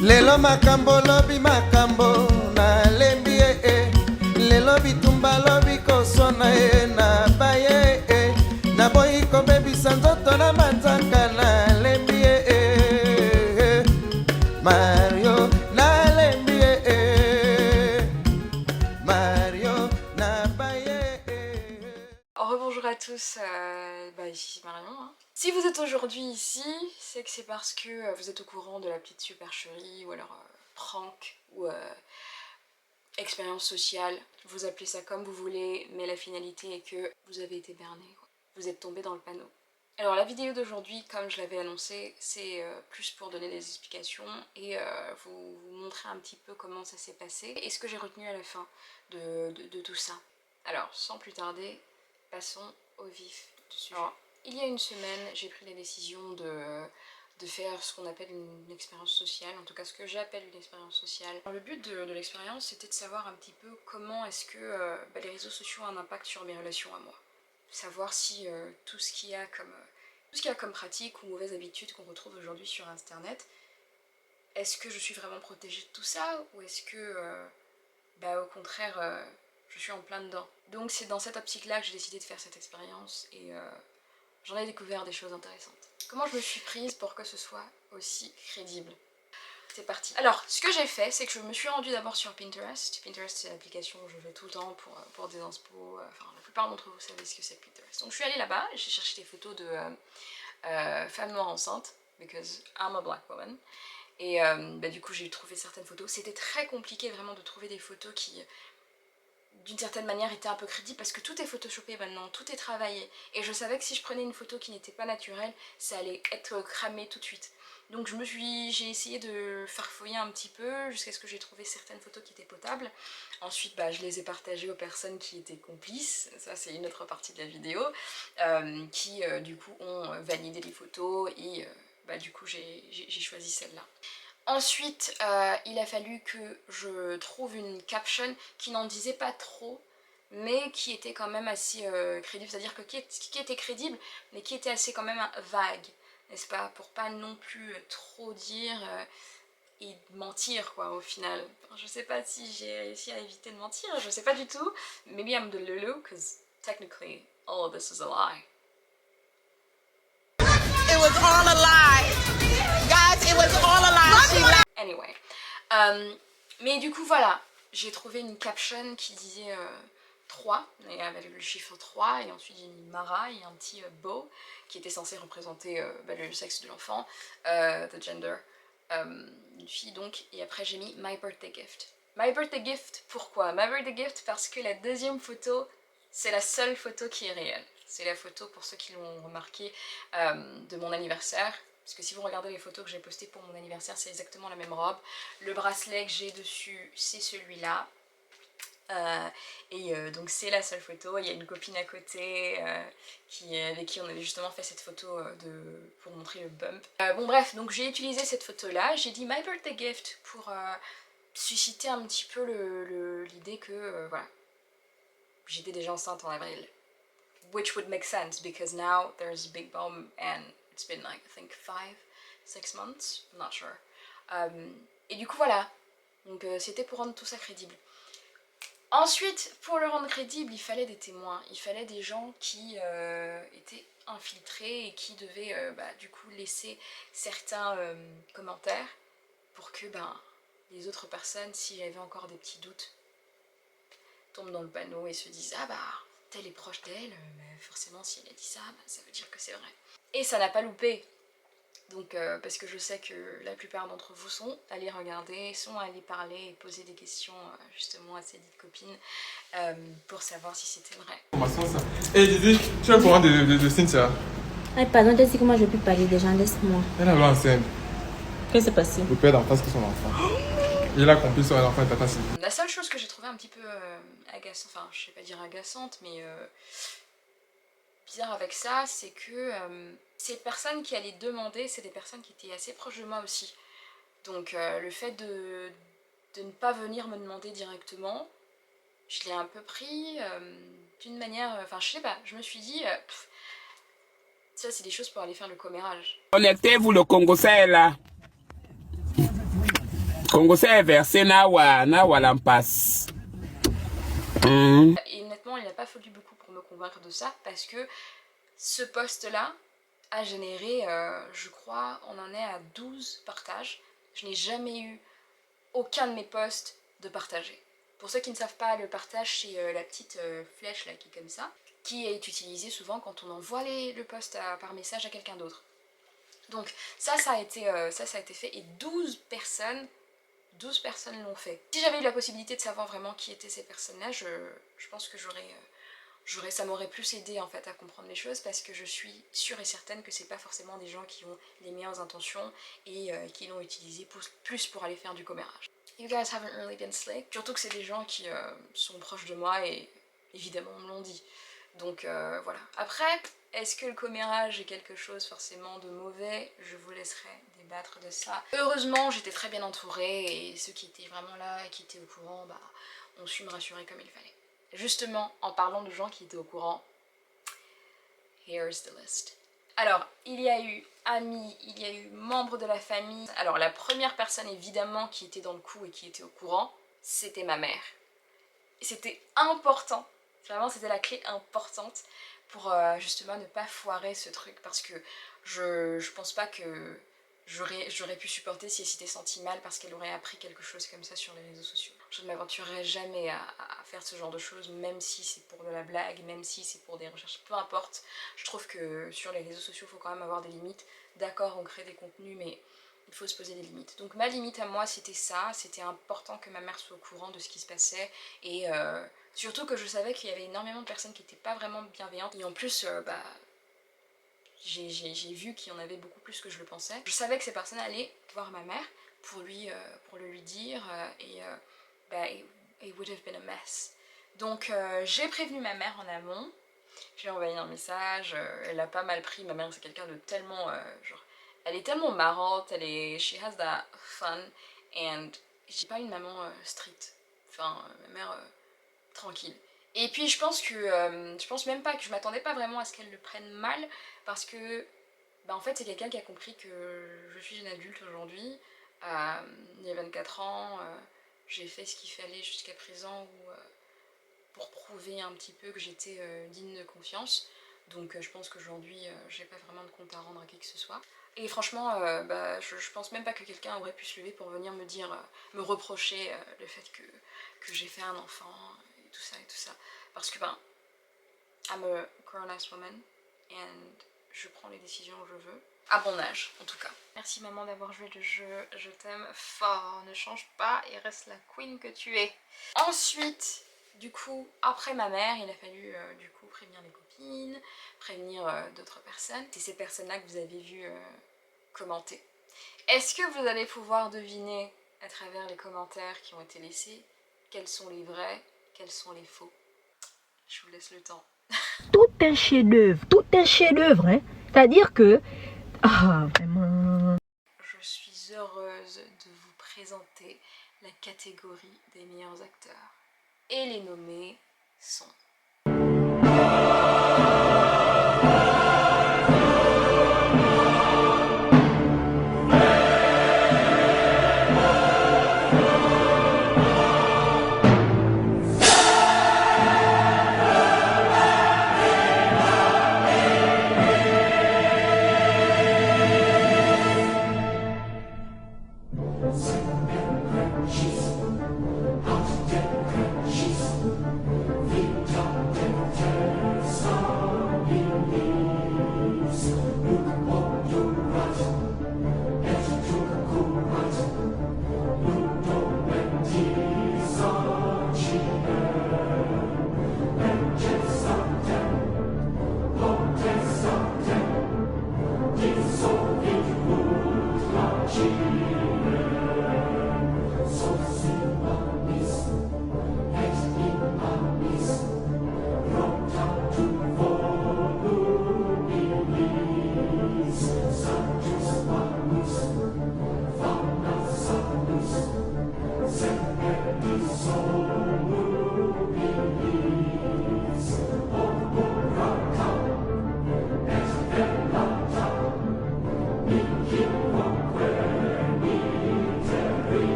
Lelo makambo lobi makambo na lembi lelo bitumba lobi kosona na baye na boyi kobebisa nzoto na manzaka na lembi Mario na lembi Mario na baye. Rebonjour à tous, ici Marion. Hein. Si vous êtes aujourd'hui ici, c'est que c'est parce que vous êtes au courant de la petite supercherie ou alors prank ou expérience sociale. Vous appelez ça comme vous voulez, mais la finalité est que vous avez été berné, quoi. Vous êtes tombé dans le panneau. Alors la vidéo d'aujourd'hui, comme je l'avais annoncé, c'est plus pour donner des explications et vous montrer un petit peu comment ça s'est passé et ce que j'ai retenu à la fin de tout ça. Alors sans plus tarder, passons au vif du sujet. Alors, il y a une semaine, j'ai pris la décision de faire ce qu'on appelle une expérience sociale, en tout cas ce que j'appelle une expérience sociale. Alors, le but de l'expérience, c'était de savoir un petit peu comment est-ce que les réseaux sociaux ont un impact sur mes relations à moi. Savoir si tout ce qu'il y a comme pratique ou mauvaise habitude qu'on retrouve aujourd'hui sur internet, est-ce que je suis vraiment protégée de tout ça ou est-ce que au contraire je suis en plein dedans. Donc c'est dans cette optique-là que j'ai décidé de faire cette expérience et j'en ai découvert des choses intéressantes. Comment je me suis prise pour que ce soit aussi crédible? C'est parti. Alors, ce que j'ai fait, c'est que je me suis rendue d'abord sur Pinterest. Pinterest, c'est l'application où je vais tout le temps pour des inspo. Enfin, la plupart d'entre vous savez ce que c'est Pinterest. Donc je suis allée là-bas, j'ai cherché des photos de femmes noires enceintes, because I'm a black woman. Et du coup, j'ai trouvé certaines photos. C'était très compliqué vraiment de trouver des photos qui d'une certaine manière était un peu crédible parce que tout est photoshopé maintenant, tout est travaillé et je savais que si je prenais une photo qui n'était pas naturelle, ça allait être cramé tout de suite. Donc j'ai essayé de farfouiller un petit peu jusqu'à ce que j'ai trouvé certaines photos qui étaient potables. Ensuite je les ai partagées aux personnes qui étaient complices, ça c'est une autre partie de la vidéo, qui du coup ont validé les photos et du coup j'ai choisi celle-là. Ensuite, il a fallu que je trouve une caption qui n'en disait pas trop, mais qui était quand même assez crédible, c'est-à-dire que qui était crédible, mais qui était assez quand même vague, n'est-ce pas? Pour pas non plus trop dire et mentir, quoi, au final. Enfin, je sais pas si j'ai réussi à éviter de mentir, je sais pas du tout. Maybe I'm the Lulu, because technically all of this is a lie. It was all a lie. Guys, it was all a lie. She lied. Anyway. Mais du coup, voilà. J'ai trouvé une caption qui disait 3, et avec le chiffre 3, et ensuite une Mara et un petit bow, qui était censé représenter le sexe de l'enfant, the gender, une fille donc, et après j'ai mis My Birthday Gift. My Birthday Gift, pourquoi? My Birthday Gift parce que la deuxième photo, c'est la seule photo qui est réelle. C'est la photo, pour ceux qui l'ont remarqué, de mon anniversaire. Parce que si vous regardez les photos que j'ai postées pour mon anniversaire, c'est exactement la même robe. Le bracelet que j'ai dessus, c'est celui-là. Donc c'est la seule photo. Il y a une copine à côté avec qui on avait justement fait cette photo pour montrer le bump. Bon bref, donc j'ai utilisé cette photo-là. J'ai dit My Birthday Gift pour susciter un petit peu l'idée que voilà, j'étais déjà enceinte en avril. Which would make sense because now there's a big bomb and it's been like I think 5-6 months, I'm not sure. Et du coup voilà, donc c'était pour rendre tout ça crédible. Ensuite, pour le rendre crédible, il fallait des témoins, il fallait des gens qui étaient infiltrés et qui devaient du coup laisser certains commentaires pour que les autres personnes, s'il y avait encore des petits doutes, tombent dans le panneau et se disent ah tel est proche d'elle, mais forcément si elle a dit ça, ça veut dire que c'est vrai. Et ça n'a pas loupé. Donc parce que je sais que la plupart d'entre vous sont allés regarder, sont allés parler et poser des questions justement à ces dites copines pour savoir si c'était vrai. Et Didi, tu es au courant de Cynthia? Ay, pardon, t'as dit que moi je peux parler des gens, laisse-moi. Elle a l'enceinte. Qu'est-ce qui s'est passé? Le père d'enfant, c'est son enfant. Il a compris son enfant est tata Sylvie. La seule chose que j'ai trouvé un petit peu agaçante, enfin je sais pas dire agaçante, mais bizarre avec ça, c'est que ces personnes qui allaient demander, c'est des personnes qui étaient assez proches de moi aussi. Donc le fait de ne pas venir me demander directement, je l'ai un peu pris d'une manière, enfin je sais pas, je me suis dit, Ça, c'est des choses pour aller faire le commérage. Connectez-vous, le Congo est là. Congo est versé na lampas. Et honnêtement, il n'a pas fallu beaucoup pour me convaincre de ça, parce que ce post-là a généré, je crois, on en est à 12 partages. Je n'ai jamais eu aucun de mes posts de partagé. Pour ceux qui ne savent pas, le partage, c'est la petite flèche là qui est comme ça, qui est utilisée souvent quand on envoie le post par message à quelqu'un d'autre. Donc ça a été fait, et 12 personnes l'ont fait. Si j'avais eu la possibilité de savoir vraiment qui étaient ces personnes-là, je pense que ça m'aurait plus aidé en fait à comprendre les choses, parce que je suis sûre et certaine que c'est pas forcément des gens qui ont les meilleures intentions et qui l'ont utilisé plus pour aller faire du commérage. You guys haven't really been slick. Surtout que c'est des gens qui sont proches de moi et évidemment me l'ont dit. Donc voilà. Après, est-ce que le commérage est quelque chose forcément de mauvais? Je vous laisserai débattre de ça. Heureusement, j'étais très bien entourée, et ceux qui étaient vraiment là et qui étaient au courant, bah, ont su me rassurer comme il fallait. Justement, en parlant de gens qui étaient au courant, here's the list. Alors, il y a eu amis, il y a eu membres de la famille. Alors, la première personne évidemment qui était dans le coup et qui était au courant, c'était ma mère. C'était important, vraiment c'était la clé importante pour justement ne pas foirer ce truc, parce que je pense pas que j'aurais pu supporter si elle s'était sentie mal parce qu'elle aurait appris quelque chose comme ça sur les réseaux sociaux. Je ne m'aventurerai jamais à faire ce genre de choses, même si c'est pour de la blague, même si c'est pour des recherches, peu importe. Je trouve que sur les réseaux sociaux, il faut quand même avoir des limites. D'accord, on crée des contenus, mais il faut se poser des limites. Donc ma limite à moi, c'était ça. C'était important que ma mère soit au courant de ce qui se passait, et surtout que je savais qu'il y avait énormément de personnes qui n'étaient pas vraiment bienveillantes. Et en plus, j'ai vu qu'il y en avait beaucoup plus que je le pensais. Je savais que ces personnes allaient voir ma mère pour le lui dire, it would have been a mess. Donc j'ai prévenu ma mère en amont, j'ai envoyé un message, elle a pas mal pris. Ma mère, c'est quelqu'un de tellement, elle est tellement marrante, she has that fun, and j'ai pas une maman stricte, enfin ma mère tranquille. Et puis je pense même pas que je m'attendais pas vraiment à ce qu'elle le prenne mal, parce que en fait c'est quelqu'un qui a compris que je suis une adulte aujourd'hui, il y a 24 ans, j'ai fait ce qu'il fallait jusqu'à présent pour prouver un petit peu que j'étais digne de confiance. Donc je pense qu'aujourd'hui j'ai pas vraiment de compte à rendre à qui que ce soit. Et franchement, je pense même pas que quelqu'un aurait pu se lever pour venir me dire, me reprocher le fait que j'ai fait un enfant, et tout ça. Parce que I'm a grown-ass woman, and je prends les décisions où je veux. À mon âge, en tout cas. Merci maman d'avoir joué le jeu, je t'aime fort, ne change pas et reste la queen que tu es. Ensuite, du coup, après ma mère, il a fallu du coup prévenir les copines, prévenir d'autres personnes. C'est ces personnes-là que vous avez vu commenter. Est-ce que vous allez pouvoir deviner à travers les commentaires qui ont été laissés quels sont les vrais, quels sont les faux? Je vous laisse le temps. Tout un chef-d'œuvre, hein. C'est-à-dire que... Ah, vraiment... Je suis heureuse de vous présenter la catégorie des meilleurs acteurs. Et les nommés sont... She's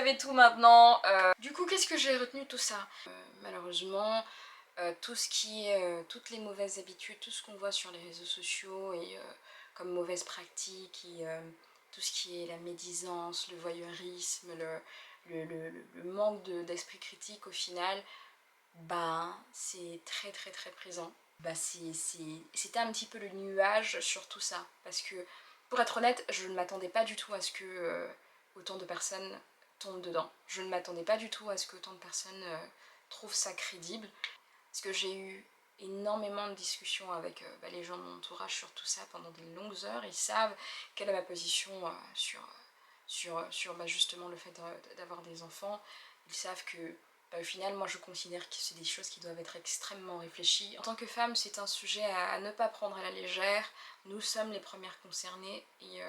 savez tout maintenant. Du coup, qu'est-ce que j'ai retenu de tout ça? Malheureusement, toutes les mauvaises habitudes, tout ce qu'on voit sur les réseaux sociaux et comme mauvaises pratiques, et tout ce qui est la médisance, le voyeurisme, le manque d'esprit critique au final, bah c'est très très très présent. Bah c'était un petit peu le nuage sur tout ça, parce que pour être honnête, je ne m'attendais pas du tout à ce que autant de personnes tombent dedans. Je ne m'attendais pas du tout à ce que autant de personnes trouvent ça crédible, parce que j'ai eu énormément de discussions avec les gens de mon entourage sur tout ça pendant des longues heures. Ils savent quelle est ma position sur justement le fait d'avoir des enfants. Ils savent que au final, moi je considère que c'est des choses qui doivent être extrêmement réfléchies. En tant que femme, c'est un sujet à ne pas prendre à la légère. Nous sommes les premières concernées et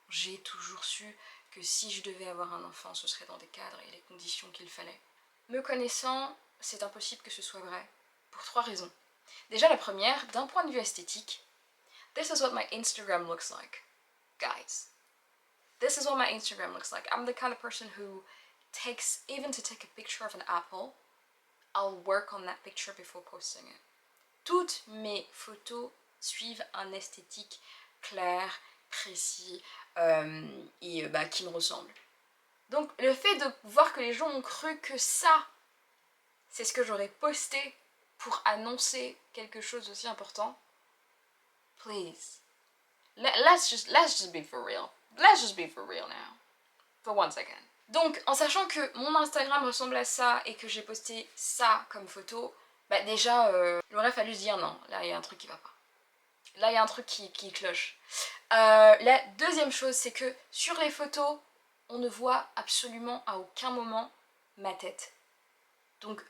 j'ai toujours su que si je devais avoir un enfant, ce serait dans des cadres et les conditions qu'il fallait. Me connaissant, c'est impossible que ce soit vrai, pour 3 raisons. Déjà la première, d'un point de vue esthétique, this is what my Instagram looks like, guys. This is what my Instagram looks like. I'm the kind of person who takes, even to take a picture of an apple, I'll work on that picture before posting it. Toutes mes photos suivent un esthétique clair, précis et qui me ressemble. Donc le fait de voir que les gens ont cru que ça, c'est ce que j'aurais posté pour annoncer quelque chose d'aussi important, please, let's just be for real. Let's just be for real now. For one second. Donc, en sachant que mon Instagram ressemble à ça et que j'ai posté ça comme photo, bah déjà, il aurait fallu se dire non, là il y a un truc qui va pas. Là il y a un truc qui cloche. La deuxième chose, c'est que sur les photos, on ne voit absolument à aucun moment ma tête. Donc,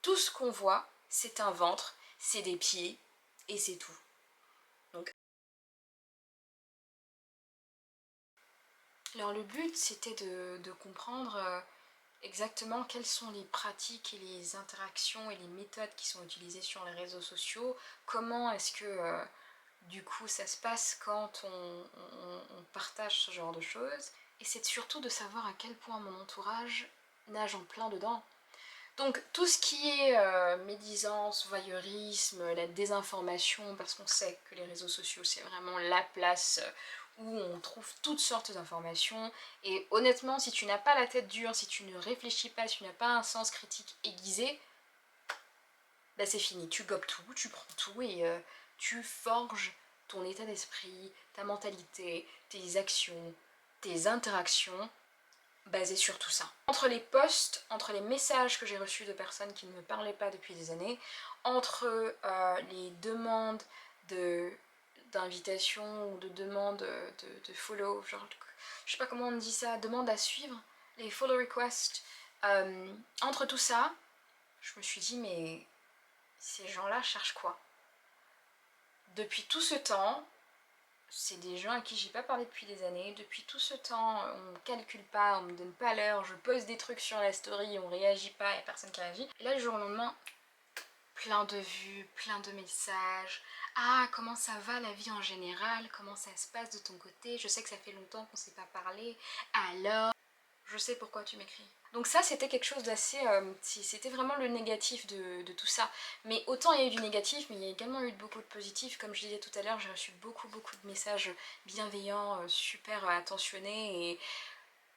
tout ce qu'on voit, c'est un ventre, c'est des pieds et c'est tout. Donc, alors le but c'était de comprendre exactement quelles sont les pratiques et les interactions et les méthodes qui sont utilisées sur les réseaux sociaux, comment est-ce que du coup ça se passe quand on partage ce genre de choses, et c'est surtout de savoir à quel point mon entourage nage en plein dedans. Donc tout ce qui est médisance, voyeurisme, la désinformation, parce qu'on sait que les réseaux sociaux c'est vraiment la place où on trouve toutes sortes d'informations, et honnêtement si tu n'as pas la tête dure, si tu ne réfléchis pas, si tu n'as pas un sens critique aiguisé, bah c'est fini, tu gobes tout, tu prends tout et tu forges ton état d'esprit, ta mentalité, tes actions, tes interactions basées sur tout ça. Entre les posts, entre les messages que j'ai reçus de personnes qui ne me parlaient pas depuis des années, entre les demandes d'invitation ou de demande de follow, genre, je sais pas comment on dit ça, demande à suivre, les follow requests, entre tout ça, je me suis dit mais ces gens-là cherchent quoi? Depuis tout ce temps, c'est des gens à qui j'ai pas parlé depuis des années, depuis tout ce temps on me calcule pas, on me donne pas l'heure, je poste des trucs sur la story, on réagit pas, y a personne qui réagit, et là le jour au lendemain, plein de vues, plein de messages. Ah, comment ça va la vie en général? Comment ça se passe de ton côté? Je sais que ça fait longtemps qu'on s'est pas parlé. Alors, je sais pourquoi tu m'écris. Donc ça, c'était quelque chose d'assez... c'était vraiment le négatif de tout ça. Mais autant il y a eu du négatif, mais il y a également eu beaucoup de positif. Comme je disais tout à l'heure, j'ai reçu beaucoup de messages bienveillants, super attentionnés. Et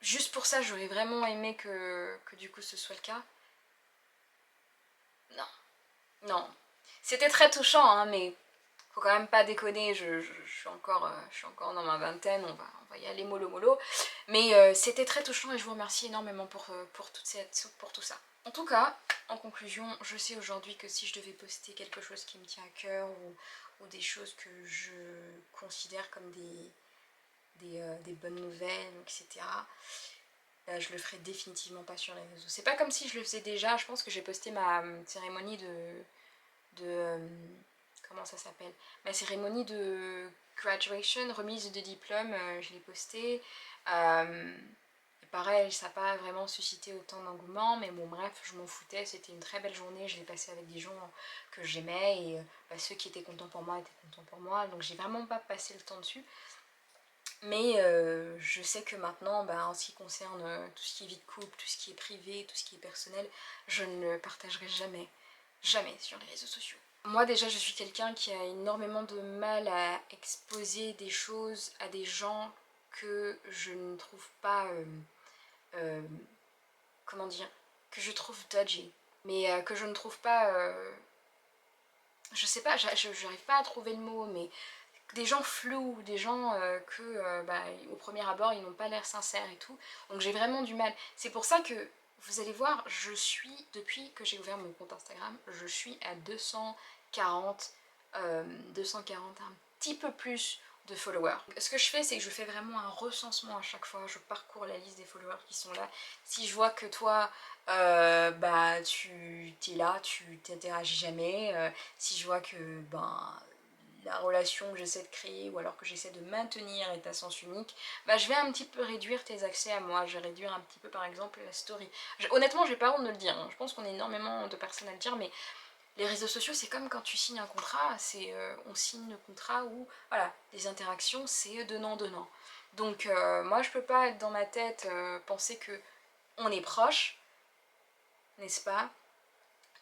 juste pour ça, j'aurais vraiment aimé que du coup ce soit le cas. Non, c'était très touchant, hein, mais faut quand même pas déconner, je suis encore dans ma vingtaine, on va y aller mollo. Mais c'était très touchant et je vous remercie énormément pour tout ça. En tout cas, en conclusion, je sais aujourd'hui que si je devais poster quelque chose qui me tient à cœur ou des choses que je considère comme des bonnes nouvelles, etc., je le ferai définitivement pas sur les réseaux. C'est pas comme si je le faisais déjà, je pense que j'ai posté ma cérémonie comment ça s'appelle, ma cérémonie de graduation, remise de diplôme, je l'ai postée. Pareil, ça n'a pas vraiment suscité autant d'engouement, mais bon bref, je m'en foutais, c'était une très belle journée, je l'ai passée avec des gens que j'aimais, et ceux qui étaient contents pour moi étaient contents pour moi, donc j'ai vraiment pas passé le temps dessus. Mais je sais que maintenant, en ce qui concerne tout ce qui est vie de couple, tout ce qui est privé, tout ce qui est personnel, je ne le partagerai jamais, jamais sur les réseaux sociaux. Moi déjà, je suis quelqu'un qui a énormément de mal à exposer des choses à des gens que je ne trouve pas, comment dire, que je trouve dodgy, mais que je ne trouve pas, je sais pas, j'arrive pas à trouver le mot, mais des gens flous, des gens au premier abord ils n'ont pas l'air sincères et tout, donc j'ai vraiment du mal. C'est pour ça que vous allez voir, je suis, depuis que j'ai ouvert mon compte Instagram, je suis à 240 un petit peu plus de followers. Ce que je fais, c'est que je fais vraiment un recensement à chaque fois, je parcours la liste des followers qui sont là. Si je vois que toi, tu es là, tu t'interagis jamais, si je vois que la relation que j'essaie de créer ou alors que j'essaie de maintenir est à sens unique, je vais un petit peu réduire tes accès à moi, je vais réduire un petit peu par exemple la story. Honnêtement, j'ai pas honte de le dire, hein. Je pense qu'on est énormément de personnes à le dire, mais les réseaux sociaux c'est comme quand tu signes un contrat, on signe le contrat où voilà, les interactions c'est donnant-donnant. Donc moi je peux pas être dans ma tête, penser que on est proche, n'est-ce pas?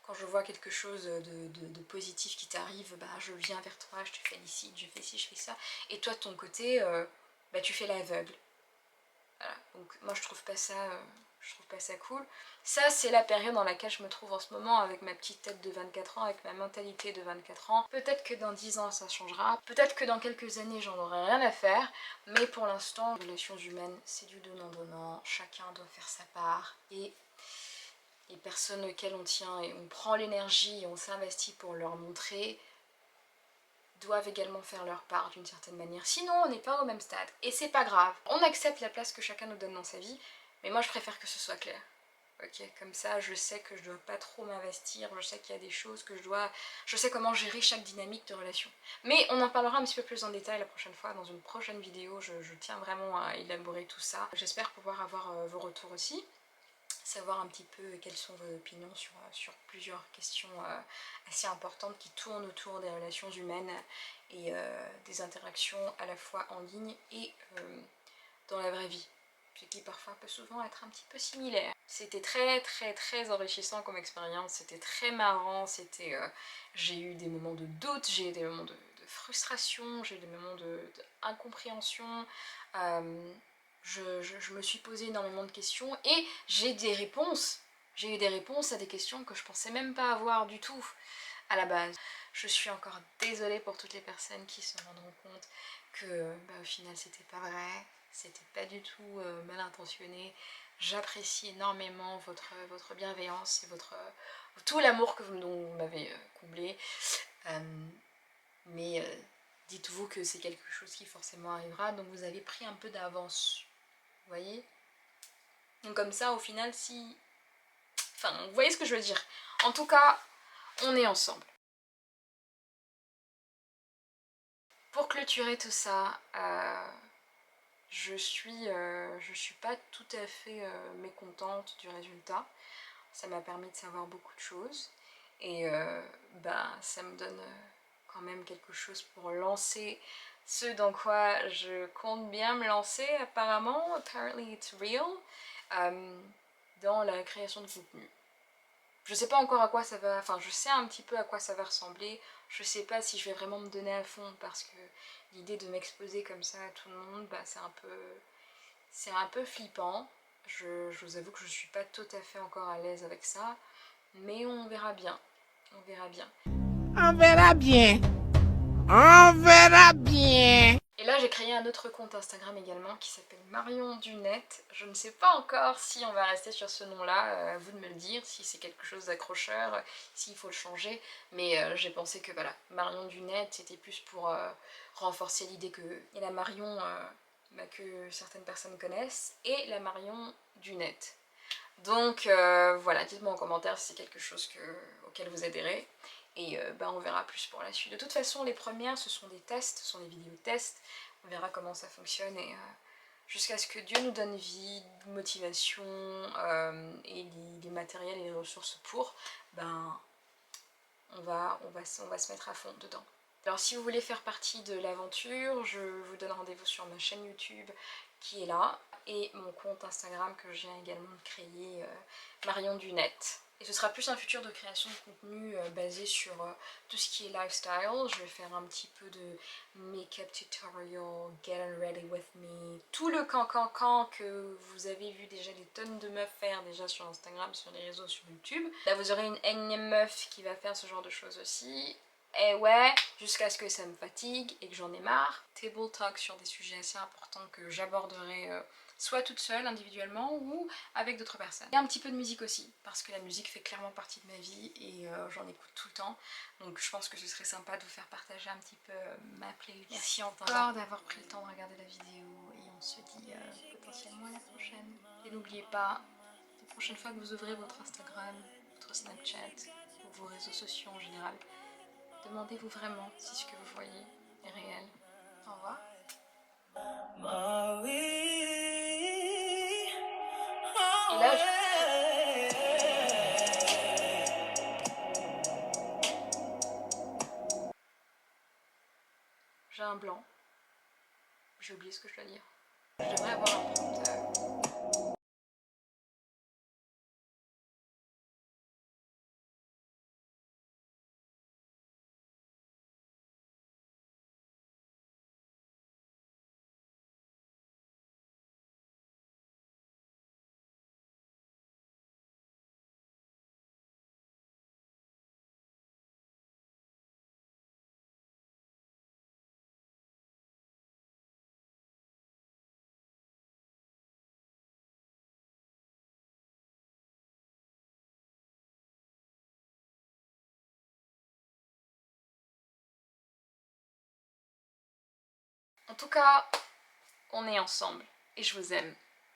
Quand je vois quelque chose de positif qui t'arrive, je viens vers toi, je te félicite, je fais ci, je fais ça. Et toi de ton côté, tu fais l'aveugle. Voilà. Donc moi je trouve pas ça cool. Ça c'est la période dans laquelle je me trouve en ce moment avec ma petite tête de 24 ans, avec ma mentalité de 24 ans. Peut-être que dans 10 ans ça changera, peut-être que dans quelques années j'en aurai rien à faire, mais pour l'instant, les relations humaines c'est du donnant-donnant, chacun doit faire sa part et les personnes auxquelles on tient et on prend l'énergie et on s'investit pour leur montrer doivent également faire leur part d'une certaine manière. Sinon on n'est pas au même stade et c'est pas grave. On accepte la place que chacun nous donne dans sa vie, mais moi je préfère que ce soit clair. Ok, comme ça je sais que je dois pas trop m'investir, je sais qu'il y a des choses que je sais comment gérer chaque dynamique de relation. Mais on en parlera un petit peu plus en détail la prochaine fois, dans une prochaine vidéo, je tiens vraiment à élaborer tout ça. J'espère pouvoir avoir vos retours aussi, savoir un petit peu quelles sont vos opinions sur plusieurs questions assez importantes qui tournent autour des relations humaines et des interactions à la fois en ligne et dans la vraie vie, ce qui parfois peut souvent être un petit peu similaire. C'était très enrichissant comme expérience, c'était très marrant, j'ai eu des moments de doute, j'ai eu des moments de frustration, j'ai eu des moments d'incompréhension, je me suis posé énormément de questions et j'ai eu des réponses à des questions que je pensais même pas avoir du tout à la base. Je suis encore désolée pour toutes les personnes qui se rendront compte que au final c'était pas vrai, c'était pas du tout mal intentionné. J'apprécie énormément votre bienveillance et tout l'amour dont vous m'avez comblé, mais dites-vous que c'est quelque chose qui forcément arrivera, donc vous avez pris un peu d'avance, vous voyez? Donc comme ça au final vous voyez ce que je veux dire. En tout cas, on est ensemble. Pour clôturer tout ça, je suis pas tout à fait mécontente du résultat. Ça m'a permis de savoir beaucoup de choses et ça me donne quand même quelque chose pour lancer ce dans quoi je compte bien me lancer apparemment, apparently it's real, dans la création de contenu. Je sais pas encore à quoi ça va, je sais un petit peu à quoi ça va ressembler, je sais pas si je vais vraiment me donner à fond parce que l'idée de m'exposer comme ça à tout le monde, c'est un peu flippant. Je vous avoue que je suis pas tout à fait encore à l'aise avec ça, mais on verra bien, on verra bien. On verra bien. On verra bien. Et là j'ai créé un autre compte Instagram également qui s'appelle Marion Dunet. Je ne sais pas encore si on va rester sur ce nom là, à vous de me le dire, si c'est quelque chose d'accrocheur, s'il faut le changer, mais j'ai pensé que voilà, Marion Dunet c'était plus pour renforcer l'idée que il y a la Marion que certaines personnes connaissent et la Marion Dunet. Donc voilà, dites-moi en commentaire si c'est quelque chose auquel vous adhérez. Et on verra plus pour la suite. De toute façon, les premières, ce sont des tests, ce sont des vidéos tests. On verra comment ça fonctionne et jusqu'à ce que Dieu nous donne vie, motivation et les matériels et les ressources pour, on va se mettre à fond dedans. Alors si vous voulez faire partie de l'aventure, je vous donne rendez-vous sur ma chaîne YouTube qui est là, et mon compte Instagram que je viens également de créer, Marion du Net. Et ce sera plus un futur de création de contenu basé sur tout ce qui est lifestyle. Je vais faire un petit peu de make-up tutorial, get ready with me, tout le can que vous avez vu déjà des tonnes de meufs faire déjà sur Instagram, sur les réseaux, sur YouTube. Là vous aurez une énième meuf qui va faire ce genre de choses aussi. Et ouais, jusqu'à ce que ça me fatigue et que j'en ai marre. Table talk sur des sujets assez importants que j'aborderai soit toute seule, individuellement, ou avec d'autres personnes. Et un petit peu de musique aussi, parce que la musique fait clairement partie de ma vie et j'en écoute tout le temps. Donc je pense que ce serait sympa de vous faire partager un petit peu ma playlist. Merci encore d'avoir pris le temps de regarder la vidéo et on se dit potentiellement à la prochaine. Et n'oubliez pas, la prochaine fois que vous ouvrez votre Instagram, votre Snapchat, ou vos réseaux sociaux en général, demandez-vous vraiment si ce que vous voyez est réel. Au revoir. Et là, j'ai un blanc. J'ai oublié ce que je dois dire. Je devrais avoir un prompteur. En tout cas, on est ensemble et je vous aime.